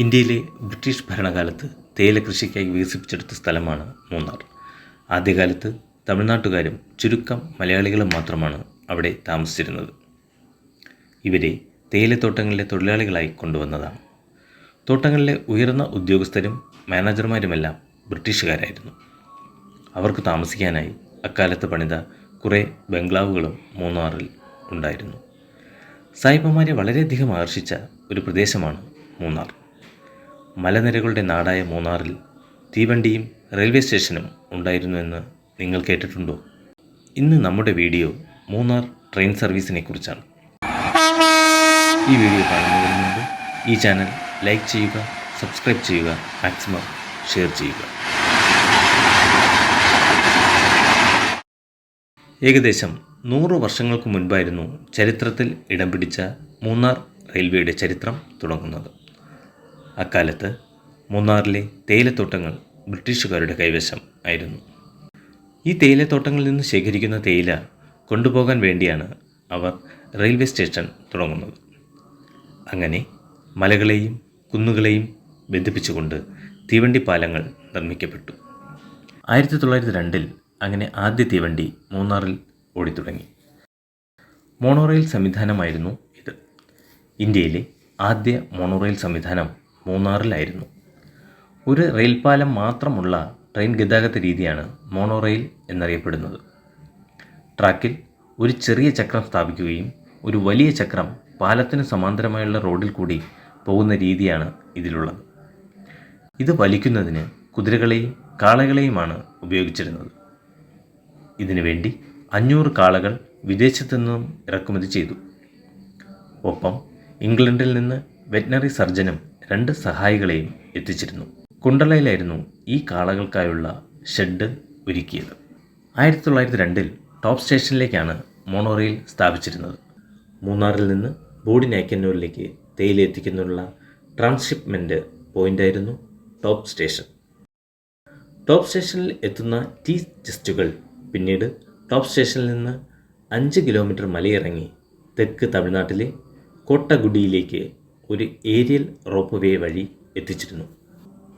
ഇന്ത്യയിലെ ബ്രിട്ടീഷ് ഭരണകാലത്ത് തേയില കൃഷിക്കായി വികസിപ്പിച്ചെടുത്ത സ്ഥലമാണ് മൂന്നാർ. ആദ്യകാലത്ത് തമിഴ്നാട്ടുകാരും ചുരുക്കം മലയാളികളും മാത്രമാണ് അവിടെ താമസിച്ചിരുന്നത്. ഇവരെ തേയിലത്തോട്ടങ്ങളിലെ തൊഴിലാളികളായി കൊണ്ടുവന്നതാണ്. തോട്ടങ്ങളിലെ ഉയർന്ന ഉദ്യോഗസ്ഥരും മാനേജർമാരുമെല്ലാം ബ്രിട്ടീഷുകാരായിരുന്നു. അവർക്ക് താമസിക്കാനായി അക്കാലത്ത് പണിത കുറേ ബംഗ്ലാവുകളും മൂന്നാറിൽ ഉണ്ടായിരുന്നു. സായിപ്പന്മാരെ വളരെയധികം ആകർഷിച്ച ഒരു പ്രദേശമാണ് മൂന്നാർ. മലനിരകളുടെ നാടായ മൂന്നാറിൽ തീവണ്ടിയും റെയിൽവേ സ്റ്റേഷനും ഉണ്ടായിരുന്നുവെന്ന് നിങ്ങൾ കേട്ടിട്ടുണ്ടോ? ഇന്ന് നമ്മുടെ വീഡിയോ മൂന്നാർ ട്രെയിൻ സർവീസിനെ കുറിച്ചാണ്. ഈ വീഡിയോ കാണുന്നതിന് മുമ്പ് ഈ ചാനൽ ലൈക്ക് ചെയ്യുക, സബ്സ്ക്രൈബ് ചെയ്യുക, മാക്സിമം ഷെയർ ചെയ്യുക. ഏകദേശം 100 വർഷങ്ങൾക്ക് മുൻപായിരുന്നു ചരിത്രത്തിൽ ഇടം പിടിച്ച മൂന്നാർ റെയിൽവേയുടെ ചരിത്രം തുടങ്ങുന്നത്. അക്കാലത്ത് മൂന്നാറിലെ തേയിലത്തോട്ടങ്ങൾ ബ്രിട്ടീഷുകാരുടെ കൈവശം ആയിരുന്നു. ഈ തേയിലത്തോട്ടങ്ങളിൽ നിന്ന് ശേഖരിക്കുന്ന തേയില കൊണ്ടുപോകാൻ വേണ്ടിയാണ് അവർ റെയിൽവേ സ്റ്റേഷൻ തുടങ്ങുന്നത്. അങ്ങനെ മലകളെയും കുന്നുകളെയും ബന്ധിപ്പിച്ചുകൊണ്ട് തീവണ്ടി പാലങ്ങൾ നിർമ്മിക്കപ്പെട്ടു. 1902 അങ്ങനെ ആദ്യ തീവണ്ടി മൂന്നാറിൽ ഓടിത്തുടങ്ങി. മോണോറെയിൽ സംവിധാനമായിരുന്നു ഇത്. ഇന്ത്യയിലെ ആദ്യ മോണോറെയിൽ സംവിധാനം മൂന്നാറിലായിരുന്നു. ഒരു റെയിൽപാലം മാത്രമുള്ള ട്രെയിൻ ഗതാഗത രീതിയാണ് മോണോറെയിൽ എന്നറിയപ്പെടുന്നത്. ട്രാക്കിൽ ഒരു ചെറിയ ചക്രം സ്ഥാപിക്കുകയും ഒരു വലിയ ചക്രം പാലത്തിന് സമാന്തരമായുള്ള റോഡിൽ കൂടി പോകുന്ന രീതിയാണ് ഇതിലുള്ളത്. ഇത് വലിക്കുന്നതിന് കുതിരകളെയും കാളകളെയുമാണ് ഉപയോഗിച്ചിരുന്നത്. ഇതിനുവേണ്ടി 500 കാളകൾ വിദേശത്തു നിന്നും ഇറക്കുമതി ചെയ്തു. ഒപ്പം ഇംഗ്ലണ്ടിൽ നിന്ന് വെറ്റിനറി സർജനും 2 സഹായികളെയും എത്തിച്ചിരുന്നു. കുണ്ടളയിലായിരുന്നു ഈ കാളകൾക്കായുള്ള ഷെഡ് ഒരുക്കിയത്. 1902 ടോപ്പ് സ്റ്റേഷനിലേക്കാണ് മോണോറെയിൽ സ്ഥാപിച്ചിരുന്നത്. മൂന്നാറിൽ നിന്ന് ബോഡിനായ്ക്കന്നൂരിലേക്ക് തേയില എത്തിക്കുന്നതിനുള്ള ട്രാൻസ്ഷിപ്മെൻറ്റ് പോയിൻ്റായിരുന്നു ടോപ്പ് സ്റ്റേഷൻ. ടോപ്പ് സ്റ്റേഷനിൽ എത്തുന്ന ടീ ചെസ്റ്റുകൾ പിന്നീട് ടോപ്പ് സ്റ്റേഷനിൽ നിന്ന് 5 കിലോമീറ്റർ മലയിറങ്ങി തെക്ക് തമിഴ്നാട്ടിലെ കോട്ടഗുഡിയിലേക്ക് ഒരു ഏരിയൽ റോപ്പ് വേ വഴി എത്തിച്ചിരുന്നു.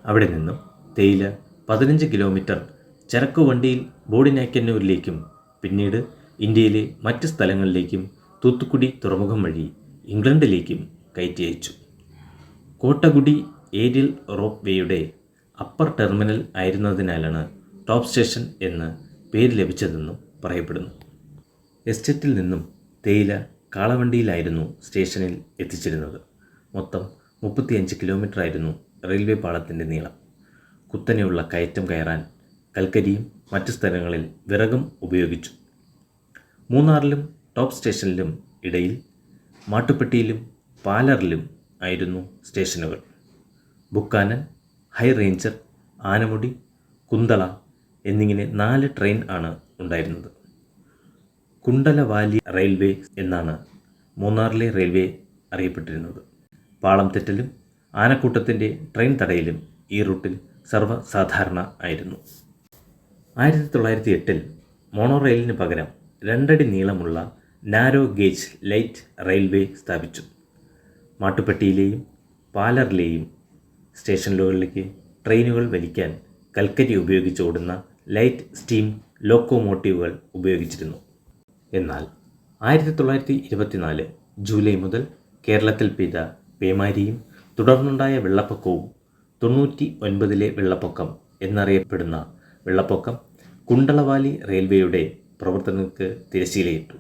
അവിടെ നിന്നും തേയില 15 കിലോമീറ്റർ ചരക്കുവണ്ടിയിൽ ബോഡിനായ്ക്കന്നൂരിലേക്കും പിന്നീട് ഇന്ത്യയിലെ മറ്റ് സ്ഥലങ്ങളിലേക്കും തൂത്തുക്കുടി തുറമുഖം വഴി ഇംഗ്ലണ്ടിലേക്കും കയറ്റി അയച്ചു. കോട്ടഗുഡി ഏരിയൽ റോപ്പ് വേയുടെ അപ്പർ ടെർമിനൽ ആയിരുന്നതിനാലാണ് ടോപ്പ് സ്റ്റേഷൻ എന്ന് പേര് ലഭിച്ചതെന്നും പറയപ്പെടുന്നു. എസ്റ്റേറ്റിൽ നിന്നും തേയില കാളവണ്ടിയിലായിരുന്നു സ്റ്റേഷനിൽ എത്തിച്ചിരുന്നത്. മൊത്തം 35 കിലോമീറ്റർ ആയിരുന്നു റെയിൽവേ പാളത്തിൻ്റെ നീളം. കുത്തനെയുള്ള കയറ്റം കയറാൻ കൽക്കരിയും മറ്റു സ്ഥലങ്ങളിൽ വിറകും ഉപയോഗിച്ചു. മൂന്നാറിലും ടോപ്പ് സ്റ്റേഷനിലും ഇടയിൽ മാട്ടുപ്പെട്ടിയിലും പാലറിലും ആയിരുന്നു സ്റ്റേഷനുകൾ. Buchanan, high ranger, Anamudi, Kundala എന്നിങ്ങനെ 4 ട്രെയിൻ ആണ് ഉണ്ടായിരുന്നത്. കുണ്ടലവാലി റെയിൽവേ എന്നാണ് മൂന്നാറിലെ റെയിൽവേ അറിയപ്പെട്ടിരുന്നത്. പാളം തെറ്റലും ആനക്കൂട്ടത്തിൻ്റെ ട്രെയിൻ തടയലും ഈ റൂട്ടിൽ സർവ്വസാധാരണ ആയിരുന്നു. 1908 മോണോറെയിലിന് പകരം 2 അടി നീളമുള്ള നാരോ ഗേജ് ലൈറ്റ് റെയിൽവേ സ്ഥാപിച്ചു. മാട്ടുപ്പെട്ടിയിലെയും പാലറിലെയും സ്റ്റേഷനുകളിലേക്ക് ട്രെയിനുകൾ വലിക്കാൻ കൽക്കരി ഉപയോഗിച്ച് ഓടുന്ന ലൈറ്റ് സ്റ്റീം ലോക്കോമോട്ടീവുകൾ ഉപയോഗിച്ചിരുന്നു. എന്നാൽ 1924 ജൂലൈ മുതൽ കേരളത്തിൽ പെയ്ത പേമാരിയും തുടർന്നുണ്ടായ വെള്ളപ്പൊക്കവും 99 വെള്ളപ്പൊക്കം എന്നറിയപ്പെടുന്ന വെള്ളപ്പൊക്കം കുണ്ടളവാലി റെയിൽവേയുടെ പ്രവർത്തനങ്ങൾക്ക് തിരശ്ശീലയിട്ടു.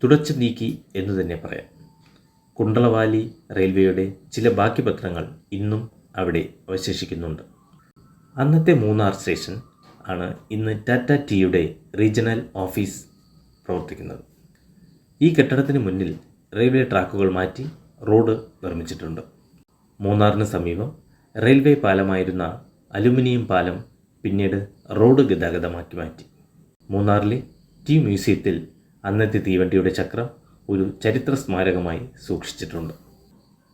തുടച്ചു നീക്കി എന്നു തന്നെ പറയാം. കുണ്ടളവാലി റെയിൽവേയുടെ ചില ബാക്കി പത്രങ്ങൾ ഇന്നും അവിടെ അവശേഷിക്കുന്നുണ്ട്. അന്നത്തെ മൂന്നാർ സ്റ്റേഷൻ ആണ് ഇന്ന് ടാറ്റ ടീയുടെ റീജിയണൽ ഓഫീസ് പ്രവർത്തിക്കുന്നത്. ഈ കെട്ടിടത്തിന് മുന്നിൽ റെയിൽവേ ട്രാക്കുകൾ മാറ്റി റോഡ് നിർമ്മിച്ചിട്ടുണ്ട്. മൂന്നാറിന് സമീപം റെയിൽവേ പാലമായിരുന്ന അലുമിനിയം പാലം പിന്നീട് റോഡ് ഗതാഗതമാക്കി മാറ്റി. മൂന്നാറിലെ ടീ മ്യൂസിയത്തിൽ അന്നത്തെ തീവണ്ടിയുടെ ചക്രം ഒരു ചരിത്ര സ്മാരകമായി സൂക്ഷിച്ചിട്ടുണ്ട്.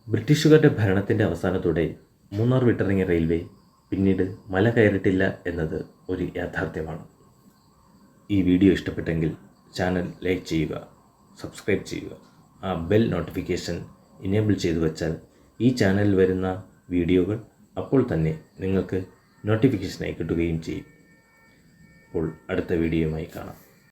ബ്രിട്ടീഷുകാരുടെ ഭരണത്തിൻ്റെ അവസാനത്തോടെ മൂന്നാർ വിട്ടിറങ്ങിയ റെയിൽവേ പിന്നീട് മല കയറിയിട്ടില്ല എന്നത് ഒരു യാഥാർത്ഥ്യമാണ്. ഈ വീഡിയോ ഇഷ്ടപ്പെട്ടെങ്കിൽ ചാനൽ ലൈക്ക് ചെയ്യുക, സബ്സ്ക്രൈബ് ചെയ്യുക, ആ ബെൽ നോട്ടിഫിക്കേഷൻ ഇനേബിൾ ചെയ്തു വച്ചാൽ ഈ ചാനലിൽ വരുന്ന വീഡിയോകൾ അപ്പോൾ തന്നെ നിങ്ങൾക്ക് നോട്ടിഫിക്കേഷനായി കിട്ടുകയും ചെയ്യും. അപ്പോൾ അടുത്ത വീഡിയോയുമായി കാണാം.